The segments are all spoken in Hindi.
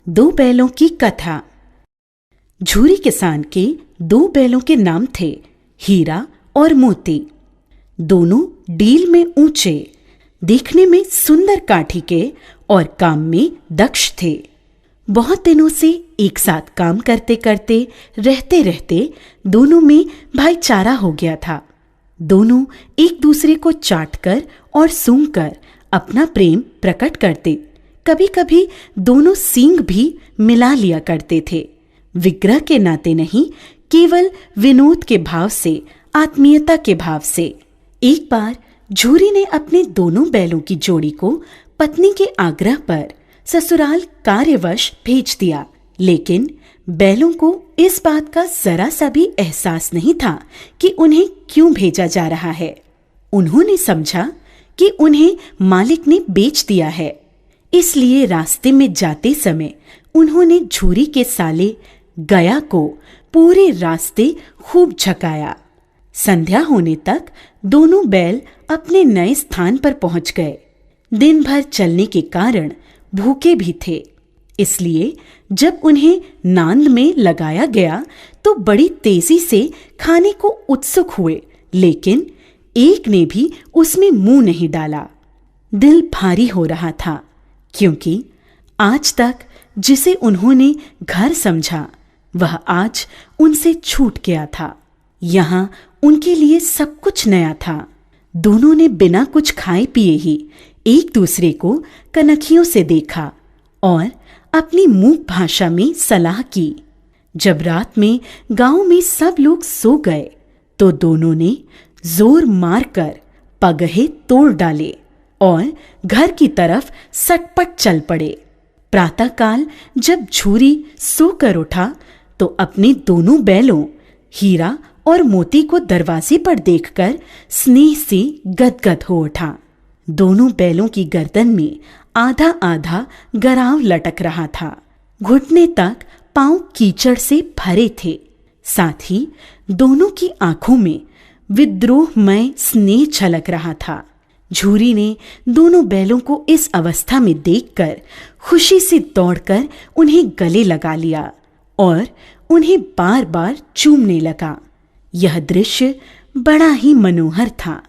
दो बैलों की कथा। झूरी किसान के दो बैलों के नाम थे हीरा और मोती। दोनों डील में ऊंचे, देखने में सुंदर काठी के और काम में दक्ष थे। बहुत दिनों से एक साथ काम करते करते रहते रहते दोनों में भाईचारा हो गया था। दोनों एक दूसरे को चाटकर और सूंघकर अपना प्रेम प्रकट करते। कभी कभी दोनों सींग भी मिला लिया करते थे, विग्रह के नाते नहीं, केवल विनोद के भाव से, आत्मीयता के भाव से। एक बार झूरी ने अपने दोनों बैलों की जोड़ी को पत्नी के आग्रह पर ससुराल कार्यवश भेज दिया, लेकिन बैलों को इस बात का जरा सा भी एहसास नहीं था कि उन्हें क्यों भेजा जा रहा है। उन्होंने समझा कि उन्हें मालिक ने बेच दिया है, इसलिए रास्ते में जाते समय उन्होंने झूरी के साले गया को पूरे रास्ते खूब झकाया। संध्या होने तक दोनों बैल अपने नए स्थान पर पहुंच गए। दिन भर चलने के कारण भूखे भी थे, इसलिए जब उन्हें नांद में लगाया गया तो बड़ी तेजी से खाने को उत्सुक हुए, लेकिन एक ने भी उसमें मुंह नहीं डाला। दिल भारी हो रहा था, क्योंकि आज तक जिसे उन्होंने घर समझा वह आज उनसे छूट गया था। यहाँ उनके लिए सब कुछ नया था। दोनों ने बिना कुछ खाए पिए ही एक दूसरे को कनखियों से देखा और अपनी मूक भाषा में सलाह की। जब रात में गांव में सब लोग सो गए तो दोनों ने जोर मारकर पगहे तोड़ डाले और घर की तरफ सटपट चल पड़े। प्रातःकाल जब झूरी सोकर उठा तो अपने दोनों बैलों हीरा और मोती को दरवाजे पर देखकर स्नेह से गदगद हो उठा। दोनों बैलों की गर्दन में आधा आधा गराव लटक रहा था। घुटने तक पांव कीचड़ से भरे थे। साथ ही दोनों की आंखों में विद्रोहमय स्नेह झलक रहा था। झूरी ने दोनों बैलों को इस अवस्था में देखकर खुशी से दौड़कर उन्हें गले लगा लिया और उन्हें बार बार चूमने लगा। यह दृश्य बड़ा ही मनोहर था,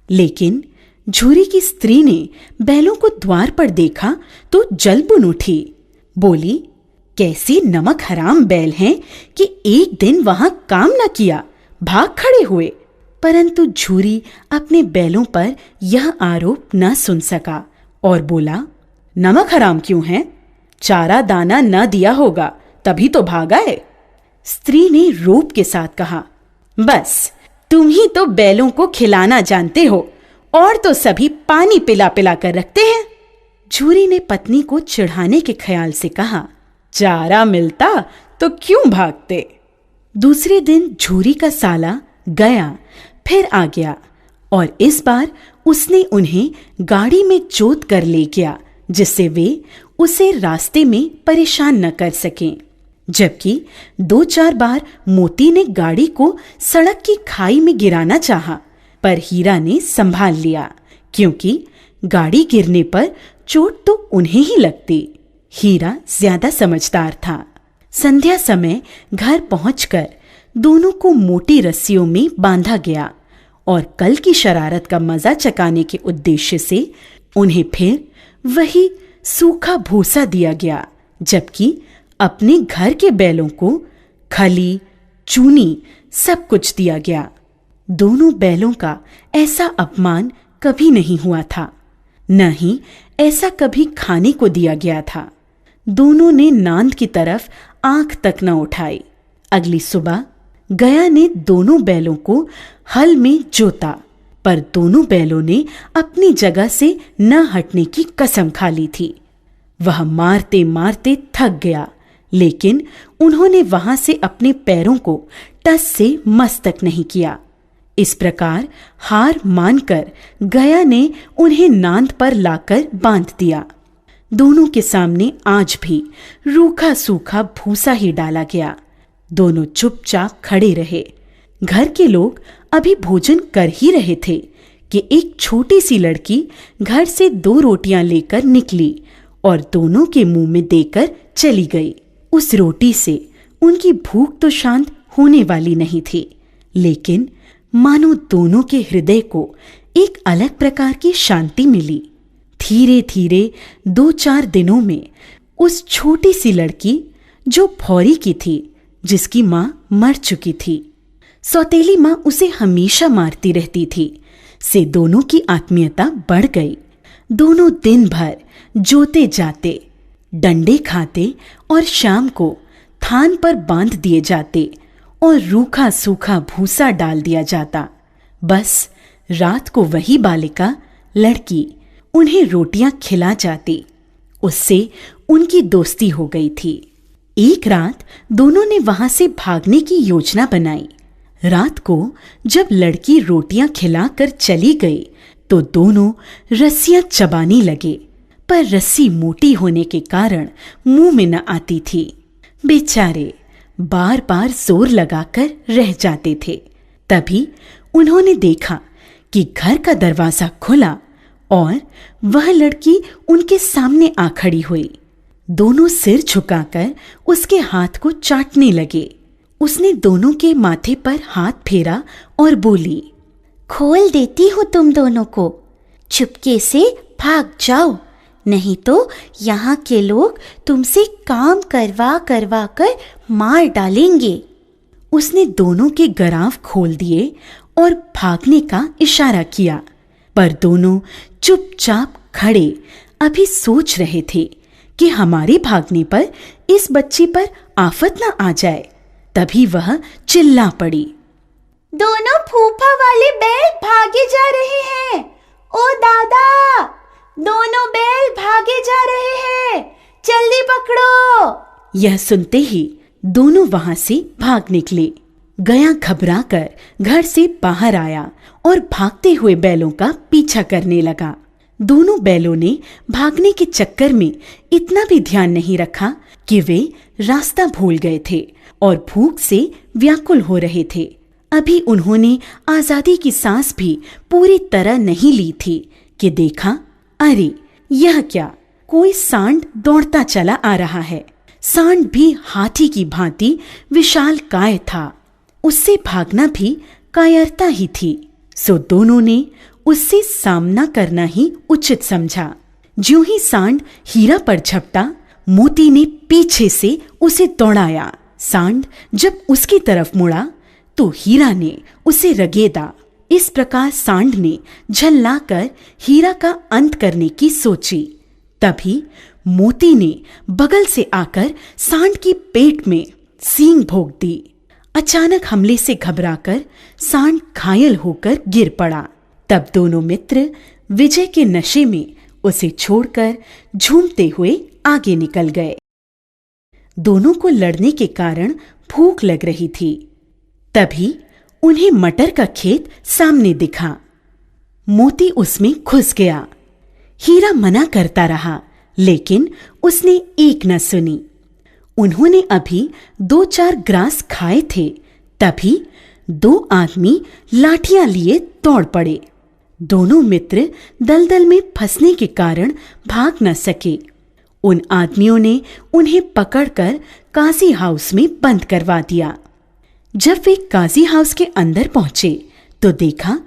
लेकिन झूरी की स्त्री ने बैलों को द्वार पर देखा तो जलबुन उठी। बोली, कैसे नमक हराम बैल हैं कि एक दिन वहां काम न किया, भाग खड़े हुए। परंतु झूरी अपने बैलों पर यह आरोप न सुन सका और बोला, नमक हराम क्यों है? चारा दाना न दिया होगा, तभी तो भाग आए। स्त्री ने रोब के साथ कहा, बस तुम ही तो बैलों को खिलाना जानते हो, और तो सभी पानी पिला पिला कर रखते हैं। झूरी ने पत्नी को चिढ़ाने के ख्याल से कहा, चारा मिलता तो क्यों भागते। दूसरे दिन झूरी का साला गया फिर आ गया और इस बार उसने उन्हें गाड़ी में जोत कर ले गया, जिससे वे उसे रास्ते में परेशान न कर सकें। जबकि 2-4 बार मोती ने गाड़ी को सड़क की खाई में गिराना चाहा, पर हीरा ने संभाल लिया, क्योंकि गाड़ी गिरने पर चोट तो उन्हें ही लगती। हीरा ज्यादा समझदार था। संध्या समय घर पहुंचकर दोनों को मोटी रस्सियों में बांधा गया और कल की शरारत का मजा चकाने के उद्देश्य से उन्हें फिर वही सूखा भूसा दिया गया, जबकि अपने घर के बैलों को खली, चूनी सब कुछ दिया गया। दोनों बैलों का ऐसा अपमान कभी नहीं हुआ था, न ही ऐसा कभी खाने को दिया गया था। दोनों ने नांद की तरफ आंख तक न उठाई। अगली सुबह गया ने दोनों बैलों को हल में जोता, पर दोनों बैलों ने अपनी जगह से न हटने की कसम खा ली थी। वह मारते मारते थक गया, लेकिन उन्होंने वहां से अपने पैरों को टस से मस तक नहीं किया। इस प्रकार हार मानकर गया ने उन्हें नांद पर लाकर बांध दिया। दोनों के सामने आज भी रूखा सूखा भूसा ही डाला गया। दोनों चुपचाप खड़े रहे। घर के लोग अभी भोजन कर ही रहे थे कि एक छोटी सी लड़की घर से 2 रोटियां लेकर निकली और दोनों के मुंह में देकर चली गई। उस रोटी से उनकी भूख तो शांत होने वाली नहीं थी, लेकिन मानो दोनों के हृदय को एक अलग प्रकार की शांति मिली। धीरे धीरे 2-4 दिनों में उस छोटी सी लड़की जो भौरी की थी, जिसकी माँ मर चुकी थी, सौतेली माँ उसे हमेशा मारती रहती थी, से दोनों की आत्मीयता बढ़ गई। दोनों दिन भर जोते जाते, डंडे खाते और शाम को थान पर बांध दिए जाते और रूखा सूखा भूसा डाल दिया जाता। बस रात को वही बालिका लड़की उन्हें रोटियां खिला जाती। उससे उनकी दोस्ती हो गई थी। एक रात दोनों ने वहां से भागने की योजना बनाई। रात को जब लड़की रोटियां खिलाकर चली गई तो दोनों रस्सियां चबाने लगे, पर रस्सी मोटी होने के कारण मुंह में न आती थी। बेचारे बार बार जोर लगाकर रह जाते थे। तभी उन्होंने देखा कि घर का दरवाजा खुला और वह लड़की उनके सामने आ खड़ी हुई। दोनों सिर झुकाकर उसके हाथ को चाटने लगे। उसने दोनों के माथे पर हाथ फेरा और बोली, खोल देती हूँ तुम दोनों को, चुपके से भाग जाओ, नहीं तो यहाँ के लोग तुमसे काम करवा करवा कर मार डालेंगे। उसने दोनों के गराव खोल दिए और भागने का इशारा किया, पर दोनों चुपचाप खड़े अभी सोच रहे थे कि हमारे भागने पर इस बच्ची पर आफत न आ जाए। तभी वह चिल्ला पड़ी, दोनों फूफा वाले बैल भागे जा रहे हैं। ओ दादा, दोनों बैल भागे जा रहे हैं, जल्दी पकड़ो। यह सुनते ही दोनों वहां से भाग निकले। गया घबराकर घर से बाहर आया और भागते हुए बैलों का पीछा करने लगा। दोनों बैलों ने भागने के चक्कर में इतना भी ध्यान नहीं रखा कि वे रास्ता भूल गए थे और भूख से व्याकुल हो रहे थे। अभी उन्होंने आजादी की सांस भी पूरी तरह नहीं ली थी कि देखा, अरे यह क्या, कोई सांड दौड़ता चला आ रहा है। सांड भी हाथी की भांति विशालकाय था। उससे भागना भी कायरता ही थी। सो दोनों ने उससे सामना करना ही उचित समझा। ज्यों ही सांड हीरा पर झपटा, मोती ने पीछे से उसे दौड़ाया। सांड जब उसकी तरफ मुड़ा तो हीरा ने उसे रगेदा। इस प्रकार सांड ने झल्लाकर हीरा का अंत करने की सोची। तभी मोती ने बगल से आकर सांड की पेट में सींग भोंक दी। अचानक हमले से घबराकर सांड घायल होकर गिर पड़ा। तब दोनों मित्र विजय के नशे में उसे छोड़कर झूमते हुए आगे निकल गए। दोनों को लड़ने के कारण भूख लग रही थी। तभी उन्हें मटर का खेत सामने दिखा। मोती उसमें घुस गया। हीरा मना करता रहा, लेकिन उसने एक न सुनी। उन्होंने अभी 2-4 ग्रास खाए थे। तभी 2 आदमी लाठियां लिए दौड़ पड़े। दोनों मित्र दलदल में फंसने के कारण भाग न सके। उन आदमियों ने उन्हें पकड़कर काजी हाउस में बंद करवा दिया। जब वे काजी हाउस के अंदर पहुंचे तो देखा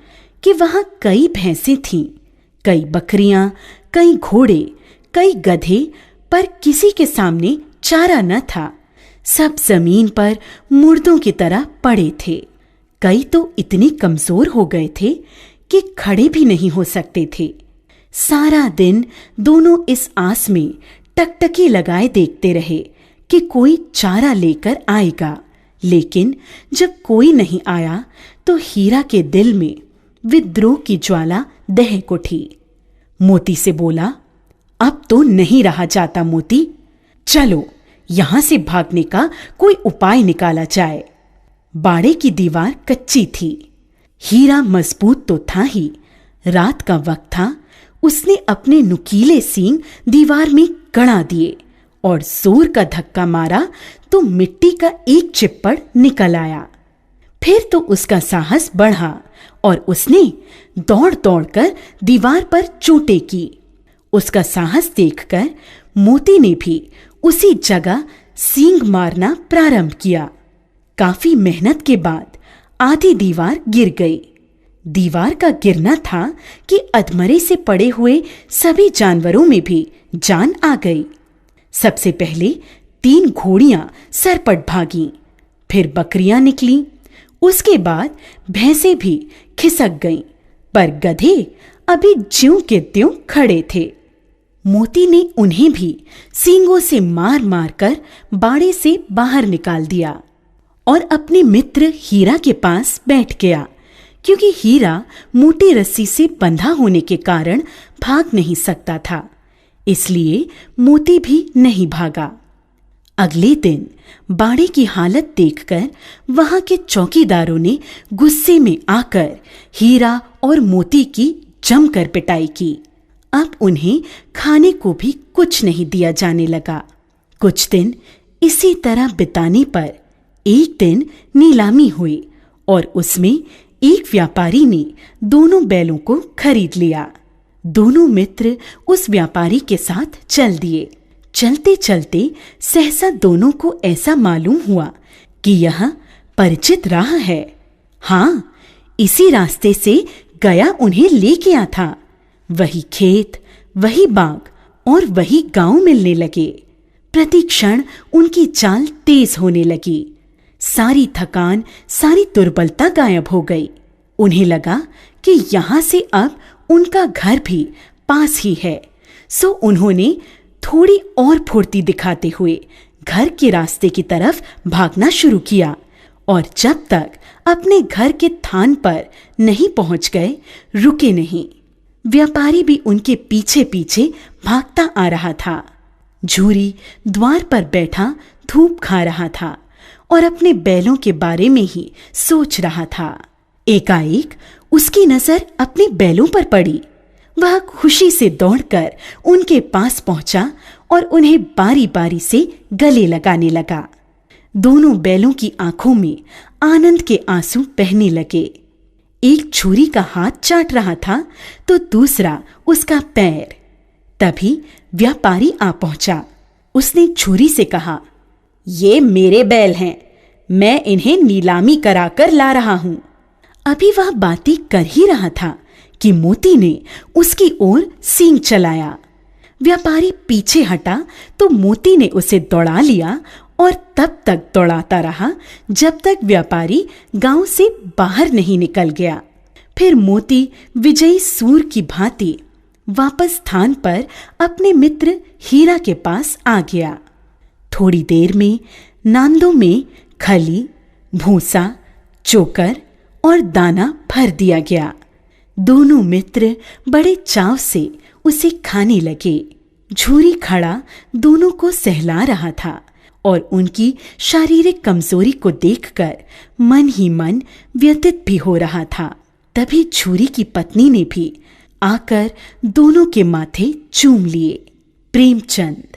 कि वहां कई भैंसें थीं, कई बकरियां, कई घोड़े, कई गधे, पर किसी के सामने चारा न था। सब जमीन पर मुर्दों की तरह पड़े थे। कई तो इतने कमजोर हो गए थे कि खड़े भी नहीं हो सकते थे। सारा दिन दोनों इस आस में टकटकी लगाए देखते रहे कि कोई चारा लेकर आएगा, लेकिन जब कोई नहीं आया तो हीरा के दिल में विद्रोह की ज्वाला दहक उठी। मोती से बोला, अब तो नहीं रहा जाता मोती, चलो यहां से भागने का कोई उपाय निकाला जाए। बाड़े की दीवार कच्ची थी। हीरा मजबूत तो था ही, रात का वक्त था। उसने अपने नुकीले सींग दीवार में गड़ा दिए और जोर का धक्का मारा तो मिट्टी का एक चिप्पड़ निकल आया। फिर तो उसका साहस बढ़ा और उसने दौड़ दौड़कर दीवार पर चोटें की। उसका साहस देखकर मोती ने भी उसी जगह सींग मारना प्रारंभ किया। काफी मेहनत के बाद आधी दीवार गिर गई। दीवार का गिरना था कि अधमरे से पड़े हुए सभी जानवरों में भी जान आ गई। सबसे पहले 3 घोड़ियां सरपट भागीं, फिर बकरियां निकलीं, उसके बाद भैंसें भी खिसक गईं, पर गधे अभी ज्यों के त्यों खड़े थे। मोती ने उन्हें भी सींगों से मार मार कर बाड़े से बाहर निकाल दिया और अपने मित्र हीरा के पास बैठ गया, क्योंकि हीरा मोटी रस्सी से बंधा होने के कारण भाग नहीं सकता था, इसलिए मोती भी नहीं भागा। अगले दिन बाड़े की हालत देखकर वहां के चौकीदारों ने गुस्से में आकर हीरा और मोती की जमकर पिटाई की। अब उन्हें खाने को भी कुछ नहीं दिया जाने लगा। कुछ दिन इसी तरह बिताने पर एक दिन नीलामी हुई और उसमें एक व्यापारी ने दोनों बैलों को खरीद लिया। दोनों मित्र उस व्यापारी के साथ चल दिए। चलते चलते सहसा दोनों को ऐसा मालूम हुआ कि यह परिचित राह है। हाँ, इसी रास्ते से गया उन्हें ले गया था। वही खेत, वही बाग और वही गांव मिलने लगे। प्रति क्षण उनकी चाल तेज होने लगी। सारी थकान, सारी दुर्बलता गायब हो गई। उन्हें लगा कि यहां से अब उनका घर भी पास ही है, सो उन्होंने थोड़ी और फुर्ती दिखाते हुए घर के रास्ते की तरफ भागना शुरू किया और जब तक अपने घर के थान पर नहीं पहुंच गए, रुके नहीं। व्यापारी भी उनके पीछे पीछे भागता आ रहा था। झूरी द्वार पर बैठा धूप खा रहा था और अपने बैलों के बारे में ही सोच रहा था। एकाएक उसकी नजर अपने बैलों पर पड़ी। वह खुशी से दौड़कर उनके पास पहुंचा और उन्हें बारी बारी से गले लगाने लगा। दोनों बैलों की आंखों में आनंद के आंसू बहने लगे। एक छुरी का हाथ चाट रहा था तो दूसरा उसका पैर। तभी व्यापारी आ पहुंचा। उसने छुरी से कहा, ये मेरे बैल हैं, मैं इन्हें नीलामी कराकर ला रहा हूं। अभी वह बातें कर ही रहा था कि मोती ने उसकी ओर सींग चलाया। व्यापारी पीछे हटा तो मोती ने उसे दौड़ा लिया और तब तक दौड़ाता रहा जब तक व्यापारी गांव से बाहर नहीं निकल गया। फिर मोती विजयी सूर की भांति वापस स्थान पर अपने मित्र हीरा के पास आ गया। थोड़ी देर में नांदों में खली, भूसा, चोकर और दाना भर दिया गया। दोनों मित्र बड़े चाव से उसे खाने लगे। झूरी खड़ा दोनों को सहला रहा था और उनकी शारीरिक कमजोरी को देखकर मन ही मन व्यथित भी हो रहा था। तभी झूरी की पत्नी ने भी आकर दोनों के माथे चूम लिए। प्रेमचंद।